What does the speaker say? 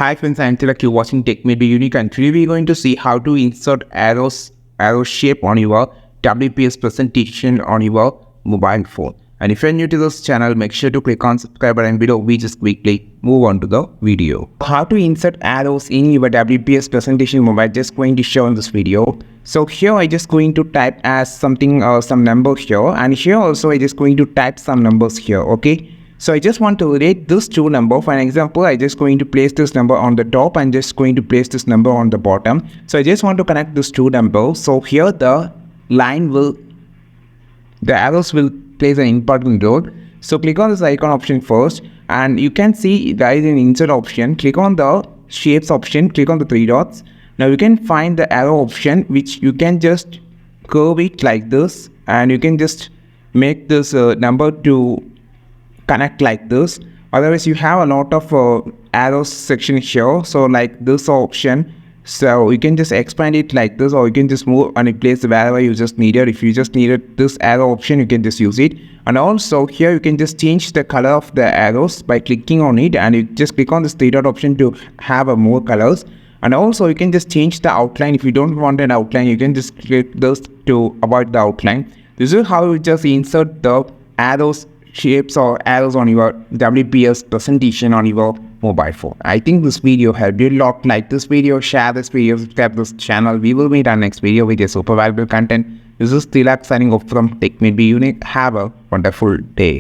Hi friends, I'm Tilak. You're watching Tech May Be Unique, and today we're going to see how to insert arrow shape on your WPS presentation on your mobile phone. And if you're new to this channel, make sure to click on subscribe button below. We just quickly move on to the video. How to insert arrows in your WPS presentation mobile, just going to show in this video. So here I just going to type as something some number here, and here also I just going to type some numbers here. Okay. So I just want to relate this two number. For an example, I just going to place this number on the top and just going to place this number on the bottom. So I just want to connect these two numbers. So here the arrows will play an important role. So click on this icon option first, and you can see there is an insert option. Click on the shapes option, click on the three dots. Now you can find the arrow option, which you can just curve it like this, and you can just make this number to connect like this. Otherwise you have a lot of arrows section here, so like this option, so you can just expand it like this, or you can just move and replace wherever you just needed. If you just needed this arrow option, you can just use it. And also here you can just change the color of the arrows by clicking on it, and you just click on this three dot option to have a more colors. And also you can just change the outline. If you don't want an outline, you can just click this to avoid the outline. This is how you just insert the arrows shapes or arrows on your WPS presentation on your mobile phone. I think this video helped you a lot. Like this video, share this video, subscribe to this channel. We will meet our next video with a super valuable content. This is Tilak signing off from Tech May Be Unique. Have a wonderful day.